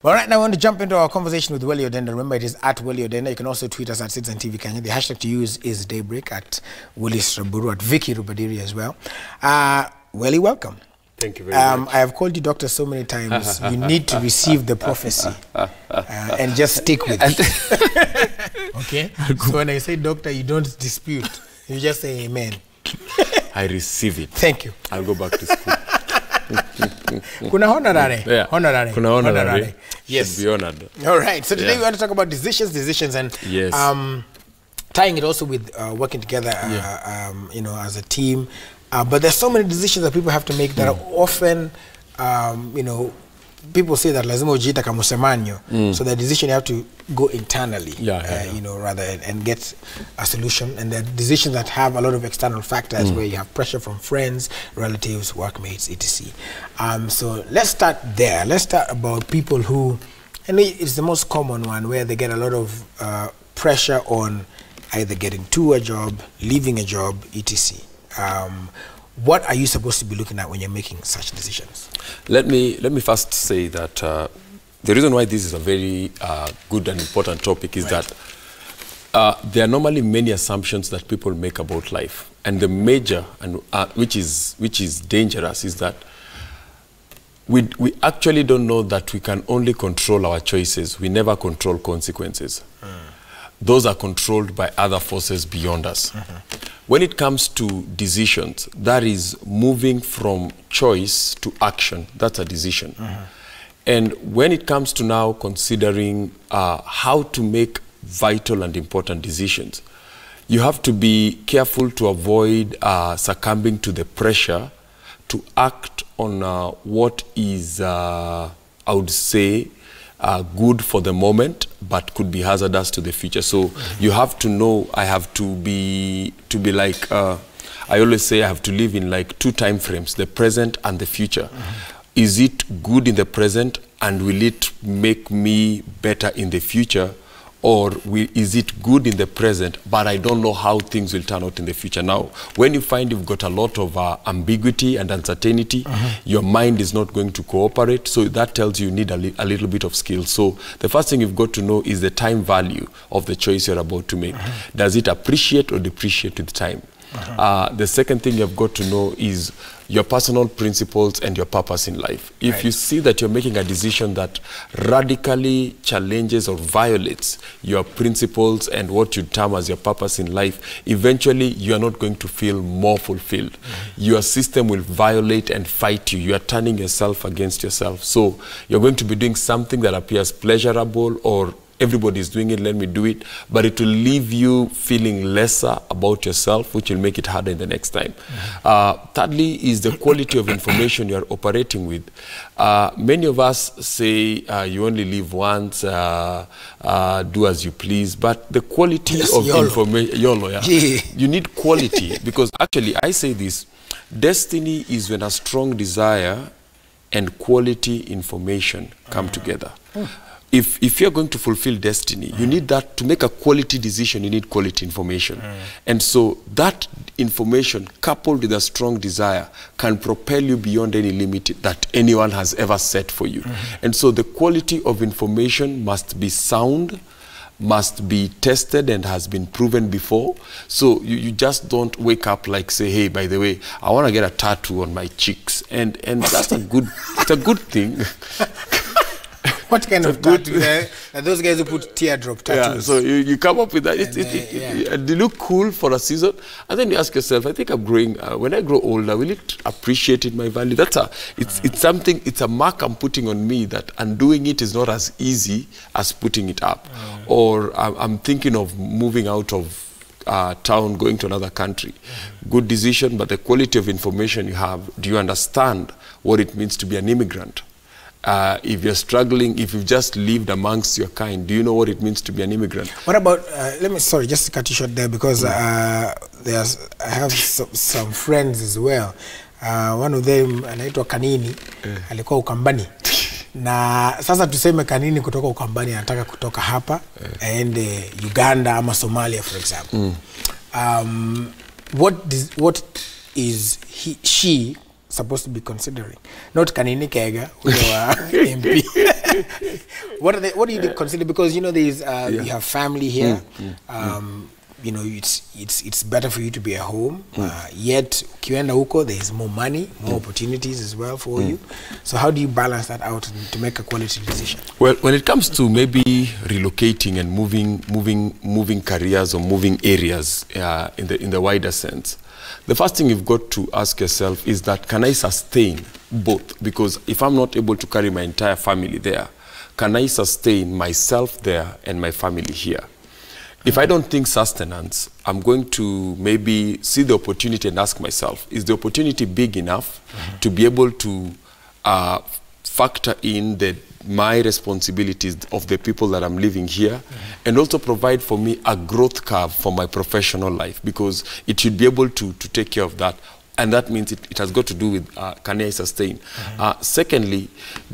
All right, now I want to jump into our conversation with Welly Odenda. Remember, it is at Welly Odenda. You can also tweet us at Citizen TV Kenya. The hashtag to use is Daybreak, at Willis Raburu, at Vicky Rubadiri as well. Welly, welcome. Thank you very much. I have called you doctor so many times. You need to receive the prophecy and just stick with it. Okay? So when I say doctor, you don't dispute. You just say amen. I receive it. Thank you. I'll go back to school. Kuna honorary. Yeah. Honorary. Kuna honorary. Yes. Should be honored. All right. So today we want to talk about decisions, and yes. Tying it also with working together, you know, as a team. But there's so many decisions that people have to make that are often, you know, people say that lazima ujiita kama msemanyo. So the decision you have to go internally, you know, rather and get a solution. And the decisions that have a lot of external factors where you have pressure from friends, relatives, workmates, etc. So let's start there. Let's start about people who, and it's the most common one, where they get a lot of pressure on either getting to a job, leaving a job, etc. What are you supposed to be looking at when you're making such decisions? Let me first say that the reason why this is a very good and important topic is that there are normally many assumptions that people make about life, and the major and which is dangerous is that we actually don't know that we can only control our choices. We never control consequences. Those are controlled by other forces beyond us. When it comes to decisions, that is moving from choice to action. That's a decision. And when it comes to now considering how to make vital and important decisions, you have to be careful to avoid succumbing to the pressure to act on what is, I would say, good for the moment, but could be hazardous to the future. So you have to know, I have to be like, I always say I have to live in like two time frames, the present and the future. Is it good in the present and will it make me better in the future? Or is it good in the present, but I don't know how things will turn out in the future? Now, when you find you've got a lot of ambiguity and uncertainty, your mind is not going to cooperate, so that tells you need a little bit of skill. So the first thing you've got to know is the time value of the choice you're about to make. Does it appreciate or depreciate with time? The second thing you've got to know is your personal principles and your purpose in life. If you see that you're making a decision that radically challenges or violates your principles and what you term as your purpose in life, eventually you are not going to feel more fulfilled. Your system will violate and fight you. You are turning yourself against yourself. So you're going to be doing something that appears pleasurable, or everybody is doing it, let me do it, but it will leave you feeling lesser about yourself, which will make it harder in the next time. Thirdly is the quality of information you are operating with. Many of us say you only live once, do as you please, but the quality of information, you need quality, because actually I say this, destiny is when a strong desire and quality information come together. If you're going to fulfill destiny, you need that. To make a quality decision, you need quality information. And so that information, coupled with a strong desire, can propel you beyond any limit that anyone has ever set for you. And so the quality of information must be sound, must be tested and has been proven before. So you just don't wake up like, say, hey, by the way, I want to get a tattoo on my cheeks. And that's a good, it's a good thing. What kind of tattoo? Those guys who put teardrop tattoos. So you come up with that. They look cool for a season, and then you ask yourself, I think I'm growing. When I grow older, will it appreciate in my value? It's something. It's a mark I'm putting on me that undoing it is not as easy as putting it up. Or I'm thinking of moving out of town, going to another country. Good decision, but the quality of information you have. Do you understand what it means to be an immigrant? If you're struggling, if you've just lived amongst your kind, do you know what it means to be an immigrant? What about, sorry, just to cut you short there, because I have some friends as well. One of them, anaitwa Kanini, alikuwa Ukambani. Na sasa tuseme Kanini kutoka Ukambani, anataka kutoka hapa, aende Uganda ama Somalia, for example. What is she supposed to be considering? Not Kanini Kega, MP. What do you consider? Because you know there's you have family here. You know it's better for you to be at home. Yet ukienda huko there is more money, more opportunities as well for you. So how do you balance that out to make a quality decision? Well, when it comes to maybe relocating and moving careers or moving areas in the wider sense, the first thing you've got to ask yourself is that, can I sustain both? Because if I'm not able to carry my entire family there, can I sustain myself there and my family here? If I don't think sustenance, I'm going to maybe see the opportunity and ask myself, is the opportunity big enough to be able to factor in my responsibilities of the people that I'm living here, and also provide for me a growth curve for my professional life, because it should be able to take care of that. And that means it has got to do with, can I sustain? Secondly,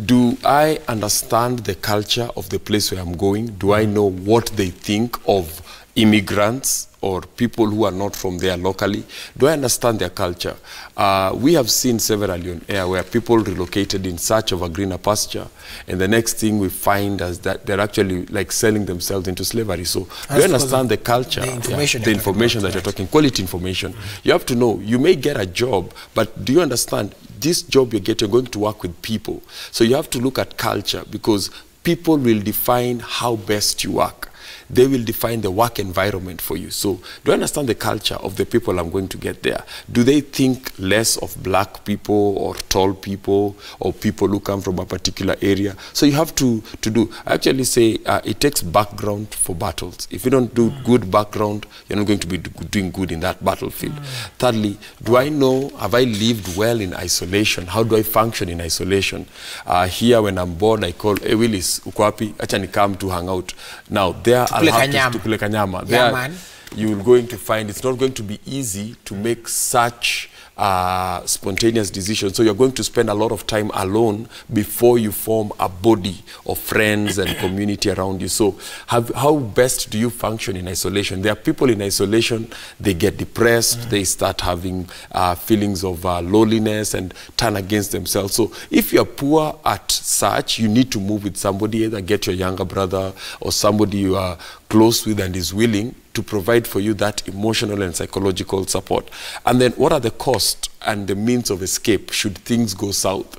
do I understand the culture of the place where I'm going? Do I know what they think of immigrants or people who are not from there locally? Do I understand their culture? We have seen severally on air where people relocated in search of a greener pasture, and the next thing we find is that they're actually like selling themselves into slavery. So do you understand the culture, the information that you're talking, quality information? You have to know, you may get a job, but do you understand this job you're going to work with people? So you have to look at culture, because people will define how best you work. They will define the work environment for you. So do I understand the culture of the people I'm going to get there? Do they think less of black people or tall people or people who come from a particular area? So you have to do, I actually say it takes background for battles. If you don't do good background, you're not going to be doing good in that battlefield. Thirdly, do I know, have I lived well in isolation? How do I function in isolation? Here when I'm bored, I call, hey Willis, uko wapi? Acha ni come to hang out. Now there there you're going to find it's not going to be easy to make such spontaneous decisions. So you're going to spend a lot of time alone before you form a body of friends and community around you. So how best do you function in isolation? There are people in isolation, they get depressed, they start having feelings of loneliness and turn against themselves. So if you're poor at such, you need to move with somebody, either get your younger brother or somebody you are close with and is willing to provide for you that emotional and psychological support. And then what are the costs and the means of escape should things go south?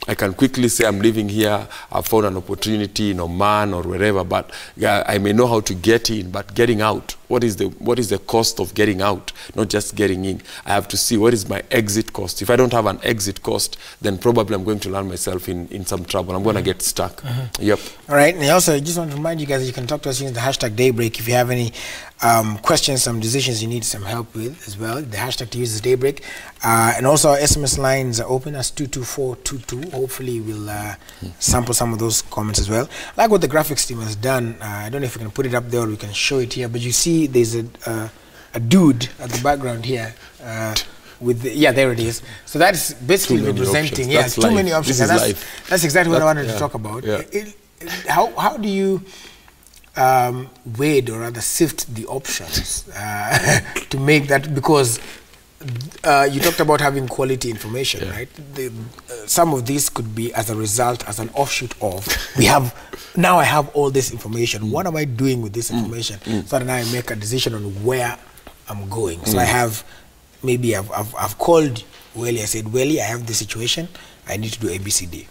I can quickly say I'm living here, I've found an opportunity in Oman or wherever, but I may know how to get in, but getting out, what is the cost of getting out, not just getting in? I have to see what is my exit cost. If I don't have an exit cost, then probably I'm going to land myself in some trouble. I'm going to get stuck. Yep. All right. And also, I just want to remind you guys that you can talk to us using the hashtag Daybreak if you have any questions, some decisions you need some help with as well. The hashtag to use is Daybreak. And also our SMS lines are open as 22422. Hopefully we'll sample some of those comments as well. I like what the graphics team has done. I don't know if we can put it up there or we can show it here, but you see there's a dude at the background here with there it is. So that's basically representing too many options. And that's exactly what I wanted to talk about. How do you weigh or rather sift the options to make that, because you talked about having quality information, right? Some of these could be as a result, as an offshoot of, now I have all this information. What am I doing with this information? So that now I make a decision on where I'm going. So I have, maybe I've called Welly, I said, Welly, I have this situation, I need to do ABCD.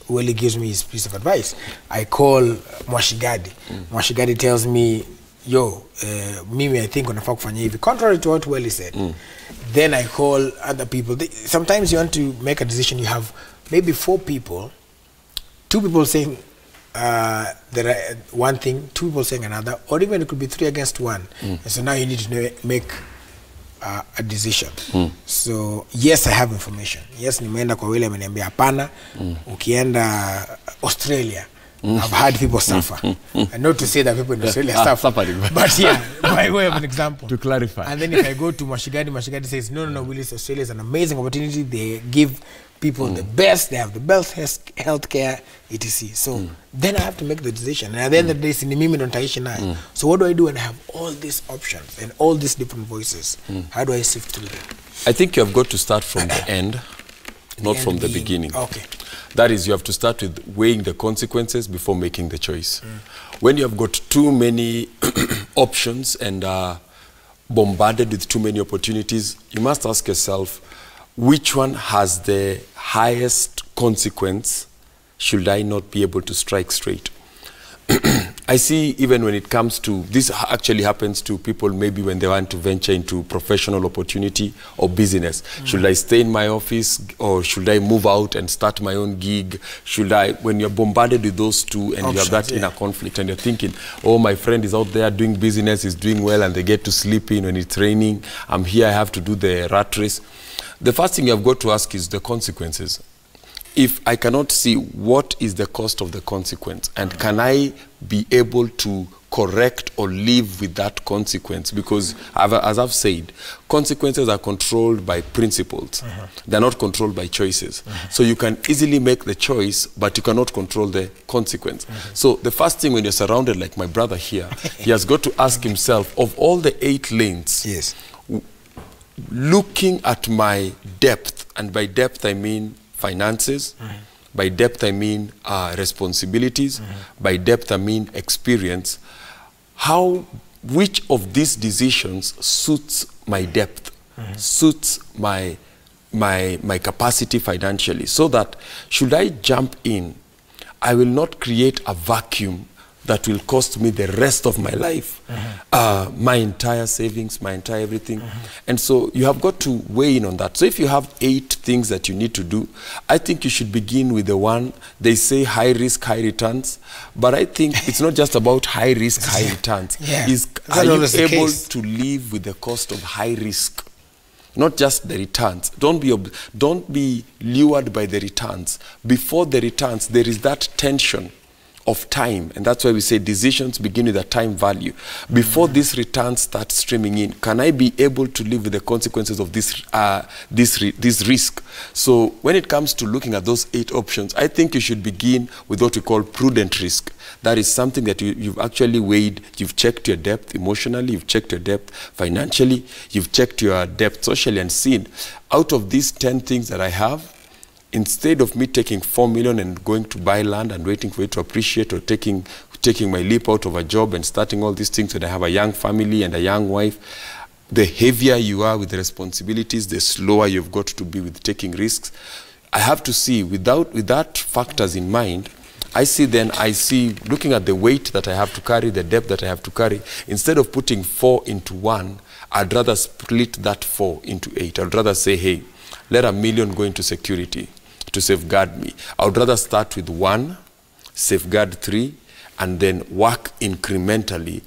Welly gives me his piece of advice. I call Mwashigadi. Mwashigadi tells me, yo, mimi I think unafaa kufanya hivi, contrary to what Welly said. Then I call other people. Sometimes you want to make a decision, you have maybe 4 people, 2 people saying one thing, 2 people saying another, or even it could be 3 against 1. And so now you need to make a decision. So yes, I have information. Yes, nimeenda kwa William ameniambia hapana, ukienda Australia, I've had people suffer. And not to say that people in Australia suffer, but yeah, by way of an example. To clarify. And then if I go to Mashigadi, Mashigadi says, no, Willis, Australia is an amazing opportunity. They give people the best, they have the best health care, etc. So then I have to make the decision. And at the end of the day, it's in the moment on Taisha. So what do I do when I have all these options and all these different voices? How do I sift through them? I think you have got to start from the end, not from the beginning. Okay. That is, you have to start with weighing the consequences before making the choice. When you have got too many options and are bombarded with too many opportunities, you must ask yourself, which one has the highest consequence should I not be able to strike straight? I see even when it comes to, this actually happens to people maybe when they want to venture into professional opportunity or business. Should I stay in my office or should I move out and start my own gig? Should I, when you're bombarded with those two and you have that inner conflict and you're thinking, oh, my friend is out there doing business, is doing well and they get to sleep in when it's raining. I'm here, I have to do the rat race. The first thing you've got to ask is the consequences. If I cannot see what is the cost of the consequence and can I be able to correct or live with that consequence, because as I've said, consequences are controlled by principles. They're not controlled by choices. So you can easily make the choice, but you cannot control the consequence. So the first thing when you're surrounded like my brother here, he has got to ask himself, of all the 8 lanes, looking at my depth, and by depth I mean finances, by depth I mean responsibilities, by depth I mean experience, which of these decisions suits my depth, suits my capacity financially, so that should I jump in, I will not create a vacuum that will cost me the rest of my life, my entire savings, my entire everything. And so you have got to weigh in on that. So if you have 8 things that you need to do, I think you should begin with the one, they say high risk, high returns, but I think it's not just about high risk, high returns. Are you able to live with the cost of high risk? Not just the returns. Don't be lured by the returns. Before the returns, there is that tension of time, and that's why we say decisions begin with a time value. Before these returns start streaming in, can I be able to live with the consequences of this risk? So when it comes to looking at those 8 options, I think you should begin with what we call prudent risk. That is something that you've actually weighed. You've checked your depth emotionally, you've checked your depth financially, you've checked your depth socially, and seen, out of these 10 things that I have, instead of me taking 4 million and going to buy land and waiting for it to appreciate, or taking my leap out of a job and starting all these things when I have a young family and a young wife, the heavier you are with the responsibilities, the slower you've got to be with taking risks. I have to see, with that factors in mind, I see looking at the weight that I have to carry, the depth that I have to carry, instead of putting 4 into 1, I'd rather split that 4 into 8. I'd rather say, hey, let $1 million go into security to safeguard me. I would rather start with 1, safeguard 3, and then work incrementally.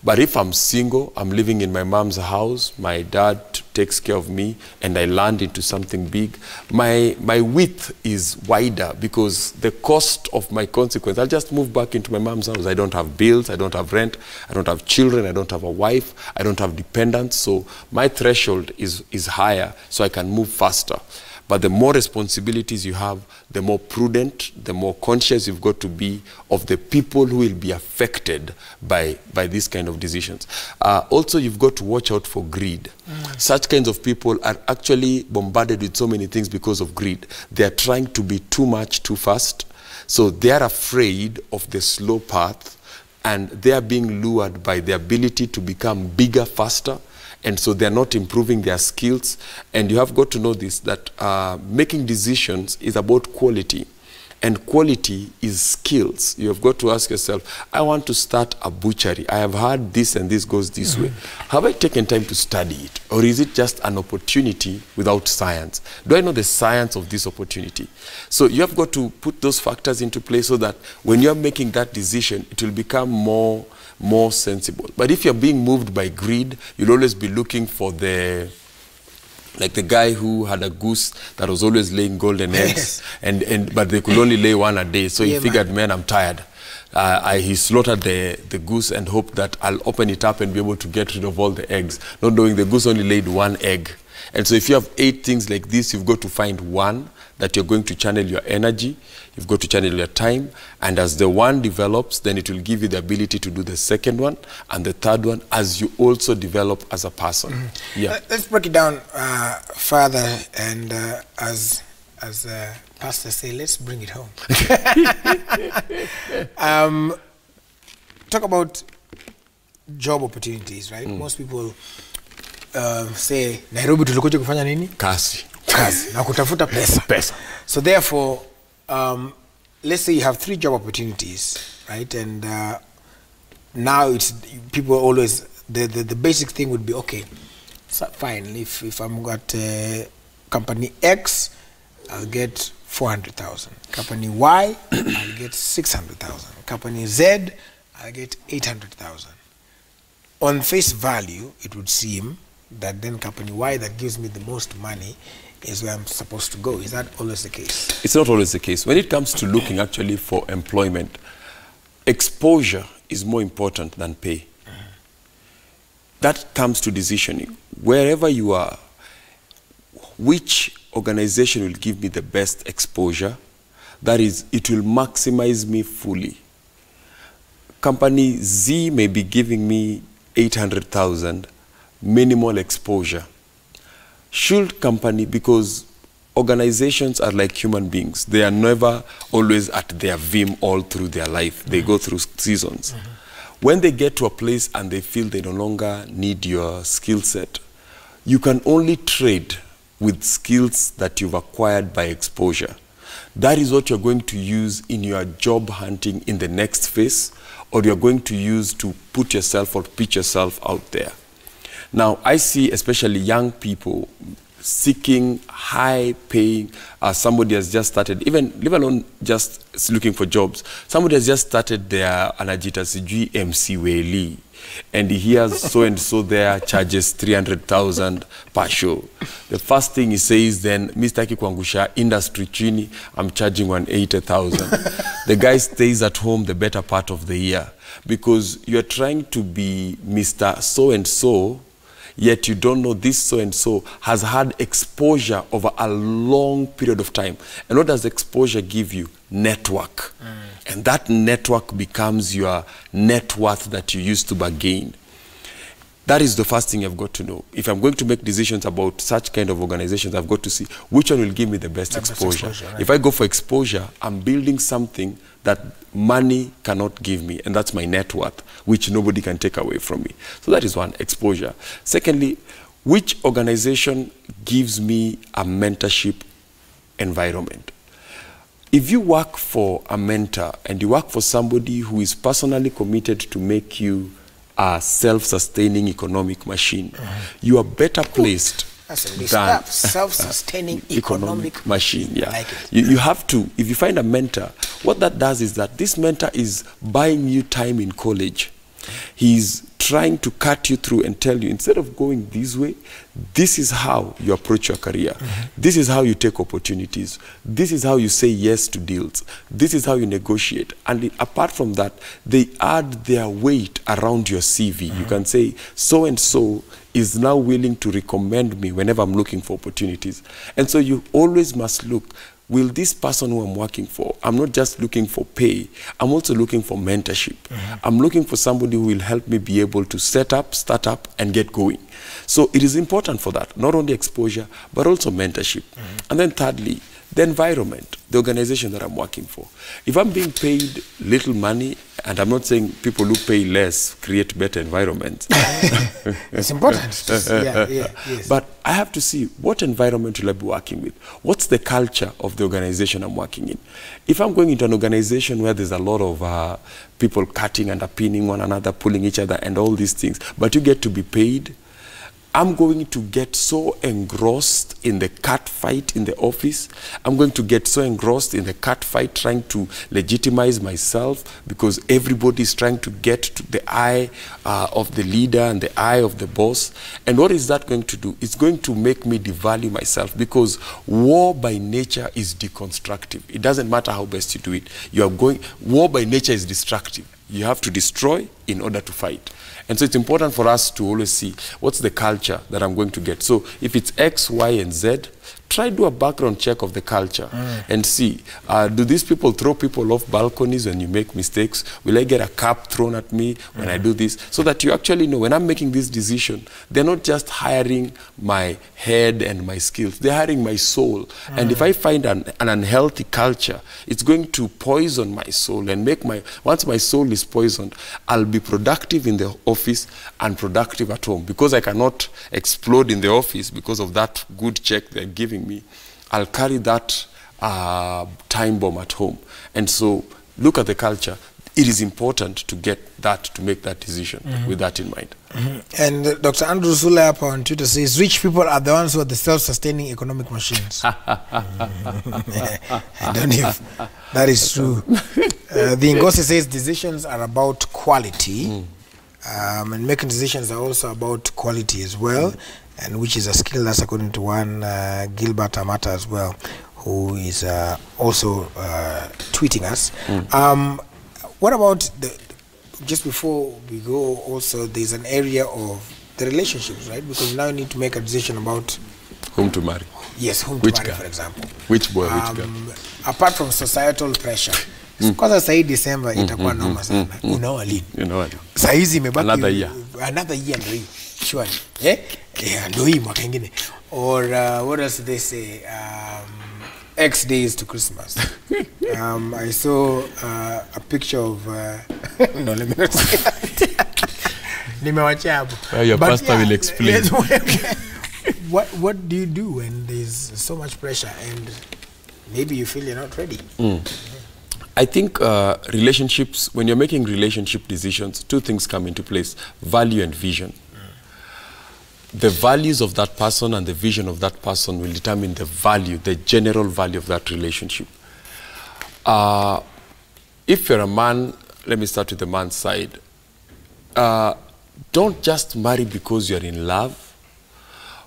But if I'm single, I'm living in my mom's house, my dad takes care of me, and I land into something big, my width is wider because the cost of my consequence, I'll just move back into my mom's house. I don't have bills, I don't have rent, I don't have children, I don't have a wife, I don't have dependents, so my threshold is higher, so I can move faster. But the more responsibilities you have, the more prudent, the more conscious you've got to be of the people who will be affected by these kind of decisions. Also, you've got to watch out for greed. Such kinds of people are actually bombarded with so many things because of greed. They are trying to be too much, too fast. So they are afraid of the slow path, and they are being lured by the ability to become bigger, faster. And so they're not improving their skills. And you have got to know this, that making decisions is about quality. And quality is skills. You have got to ask yourself, I want to start a butchery. I have heard this and this goes this way. Have I taken time to study it? Or is it just an opportunity without science? Do I know the science of this opportunity? So you have got to put those factors into place so that when you're making that decision, it will become more sensible. But if you're being moved by greed, you'll always be looking for like the guy who had a goose that was always laying golden eggs, but they could only lay 1 a day. So he figured, man, I'm tired. He slaughtered the goose and hoped that I'll open it up and be able to get rid of all the eggs, not knowing the goose only laid 1 egg. And so if you have 8 things like this, you've got to find 1 that you're going to channel your energy, you've got to channel your time, and as the one develops, then it will give you the ability to do the second one and the third one as you also develop as a person. Yeah. Let's break it down further, and as Pastor say, let's bring it home. Talk about job opportunities, right? Most people say Nairobi tulikuja kufanya nini? Kazi na kutafuta pesa. So therefore, let's say you have 3 job opportunities, right? And now it's people always the basic thing would be, okay, so fine, if I'm got company X, I'll get 400,000. Company Y, I'll get 600,000. Company Z, I'll get 800,000. On face value, it would seem that then company Y that gives me the most money is where I'm supposed to go. Is that always the case? It's not always the case. When it comes to looking actually for employment, exposure is more important than pay. That comes to decisioning. Wherever you are, which organization will give me the best exposure? That is, it will maximize me fully. Company Z may be giving me 800,000 minimal exposure. Should company, because organizations are like human beings, they are never always at their vim all through their life. They go through seasons. When they get to a place and they feel they no longer need your skill set, you can only trade with skills that you've acquired by exposure. That is what you're going to use in your job hunting in the next phase, or you're going to use to put yourself or pitch yourself out there. Now, I see especially young people seeking high-paying, somebody has just started, even leave alone just looking for jobs. Somebody has just started their anajita sijui MC Weli, and he hears so-and-so there charges 300,000 per show. The first thing he says then, Mr. Kikwangusha, industry chini, I'm charging 180,000. The guy stays at home the better part of the year because you're trying to be Mr. So-and-so, yet you don't know this so-and-so has had exposure over a long period of time. And what does exposure give you? Network. And that network becomes your net worth that you use to bargain. That is the first thing I've got to know. If I'm going to make decisions about such kind of organizations, I've got to see which one will give me the best exposure. Right. If I go for exposure, I'm building something that money cannot give me, and that's my net worth, which nobody can take away from me. So that is one, exposure. Secondly, which organization gives me a mentorship environment? If you work for a mentor and you work for somebody who is personally committed to make you a self-sustaining economic machine, you are better placed than self-sustaining economic machine. Yeah. I like it. You have to, if you find a mentor, what that does is that this mentor is buying you time in college. He's trying to cut you through and tell you, instead of going this way, this is how you approach your career. This is how you take opportunities. This is how you say yes to deals. This is how you negotiate. And apart from that, they add their weight around your CV. You can say, so-and-so is now willing to recommend me whenever I'm looking for opportunities. And so you always must look, will this person who I'm working for, I'm not just looking for pay, I'm also looking for mentorship. I'm looking for somebody who will help me be able to set up, start up, and get going. So it is important for that, not only exposure, but also mentorship. And then thirdly, the environment, the organization that I'm working for. If I'm being paid little money, and I'm not saying people who pay less create better environments. It's important. Yes. But I have to see what environment will I be working with. What's the culture of the organization I'm working in? If I'm going into an organization where there's a lot of people cutting and pinning one another, pulling each other and all these things, but you get to be paid, I'm going to get so engrossed in the cat fight in the office. I'm going to get so engrossed in the cat fight trying to legitimize myself because everybody is trying to get to the eye of the leader and the eye of the boss. And what is that going to do? It's going to make me devalue myself because war by nature is deconstructive. It doesn't matter how best you do it. War by nature is destructive. You have to destroy in order to fight. And so it's important for us to always see what's the culture that I'm going to get. So if it's X, Y, and Z, try do a background check of the culture and see, do these people throw people off balconies when you make mistakes? Will I get a cup thrown at me when I do this? So that you actually know when I'm making this decision, they're not just hiring my head and my skills, they're hiring my soul. And if I find an unhealthy culture, it's going to poison my soul and make once my soul is poisoned, I'll be productive in the office and productive at home. Because I cannot explode in the office because of that good check they're giving me, I'll carry that time bomb at home. And so look at the culture. It is important to get that, to make that decision with that in mind. And Dr. Andrew Sulap on Twitter says, rich people are the ones who are the self-sustaining economic machines. I don't know if that is true. The Ngosi says decisions are about quality, and making decisions are also about quality as well, and which is a skill that's according to one Gilbert Amata as well, who is also tweeting us. What about just before we go, also there's an area of the relationships, right? Because now you need to make a decision about whom to marry. Yes, whom to marry, for example. Which boy, which girl? Apart from societal pressure, kwanza sahi December itakuwa noma sana. Unaoa lini? Saizi imebaki another year ndio hii. Sure. Ndio hii mwaka ingine. Or what else did they say? X days to Christmas. I saw a picture of no, let me not say that. Your pastor will explain. What do you do when there's so much pressure and maybe you feel you're not ready? I think relationships, when you're making relationship decisions, two things come into place: value and vision. The values of that person and the vision of that person will determine the value, the general value of that relationship. If you're a man, let me start with the man's side. Don't just marry because you're in love.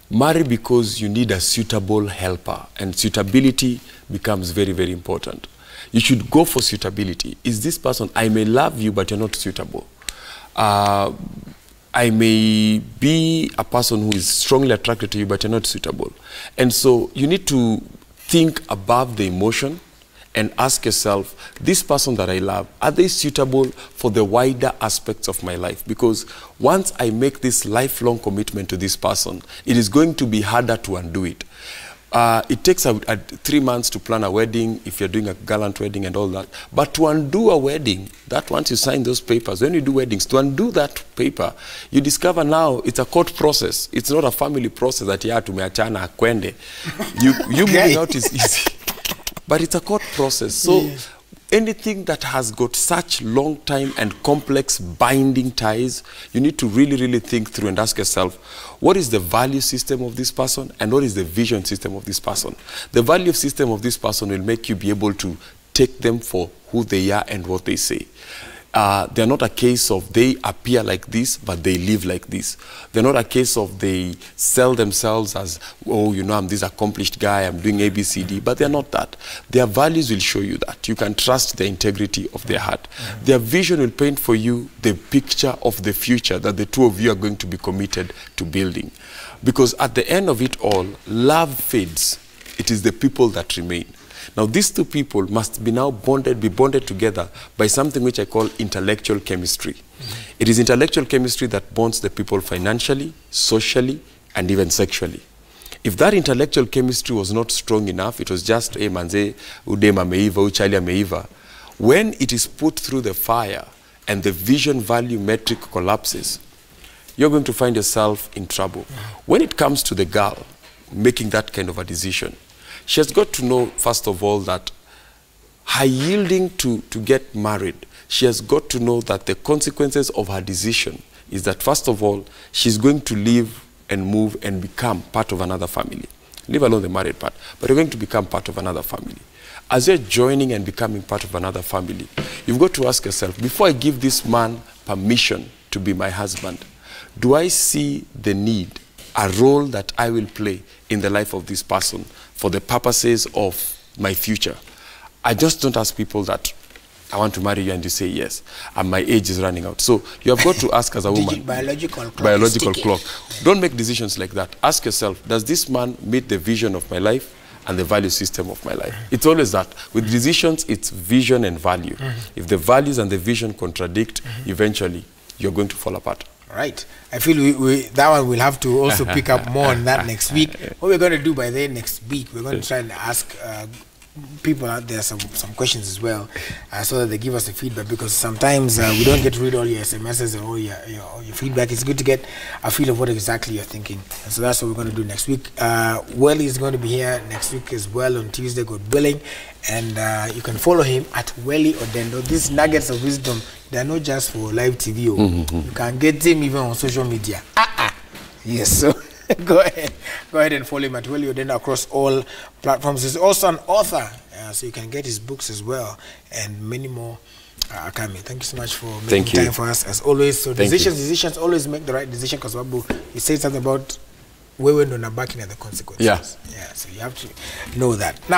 Marry because you need a suitable helper, and suitability becomes very, very important. You should go for suitability. Is this person, I may love you, but you're not suitable. I may be a person who is strongly attracted to you, but you're not suitable. And so you need to think above the emotion and ask yourself, this person that I love, are they suitable for the wider aspects of my life? Because once I make this lifelong commitment to this person, it is going to be harder to undo it. It takes 3 months to plan a wedding if you're doing a gallant wedding and all that. But to undo a wedding, that once you sign those papers, when you do weddings, to undo that paper, you discover now it's a court process. It's not a family process that you have to meachana kwende. You moving out is easy. But it's a court process. So anything that has got such long time and complex binding ties, you need to really, really think through and ask yourself, what is the value system of this person and what is the vision system of this person? The value system of this person will make you be able to take them for who they are and what they say. They're not a case of they appear like this, but they live like this. They're not a case of they sell themselves as, oh, you know, I'm this accomplished guy, I'm doing ABCD, but they're not that. Their values will show you that. You can trust the integrity of their heart. Their vision will paint for you the picture of the future that the two of you are going to be committed to building. Because at the end of it all, love fades. It is the people that remain. Now, these two people must be now be bonded together by something which I call intellectual chemistry. It is intellectual chemistry that bonds the people financially, socially, and even sexually. If that intellectual chemistry was not strong enough, it was just, hey, manze, udema meiva, uchalia meiva. When it is put through the fire and the vision value metric collapses, you're going to find yourself in trouble. When it comes to the girl making that kind of a decision, she has got to know, first of all, that her yielding to get married, she has got to know that the consequences of her decision is that, first of all, she's going to live and move and become part of another family. Leave alone the married part, but you're going to become part of another family. As you're joining and becoming part of another family, you've got to ask yourself, before I give this man permission to be my husband, do I see the need, a role that I will play in the life of this person for the purposes of my future? I just don't ask people that, I want to marry you, and you say yes, and my age is running out. So you have got to ask as a woman. Biological clock. Biological clock. Don't make decisions like that. Ask yourself, does this man meet the vision of my life and the value system of my life? It's always that. With decisions, it's vision and value. If the values and the vision contradict, eventually you're going to fall apart. Right. I feel that one we'll have to also pick up more on that next week. What we're going to do by then next week, we're going to try and ask people out there some questions as well, so that they give us the feedback, because sometimes we don't get to read all your SMSs and all your feedback. It's good to get a feel of what exactly you're thinking, and so that's what we're going to do next week. Welly is going to be here next week as well on Tuesday, God willing, and you can follow him at Welly Odendo. These nuggets of wisdom, they're not just for live TV. You can get him even on social media. Yes, so go ahead and follow him at Welly Odendo across all platforms. He's also an author, so you can get his books as well, and many more are coming. Thank you so much for making time for us as always. So decisions, always make the right decision, because Babu, you said something about wewe ndo nabaki na the consequences. Yeah, so you have to know that. Now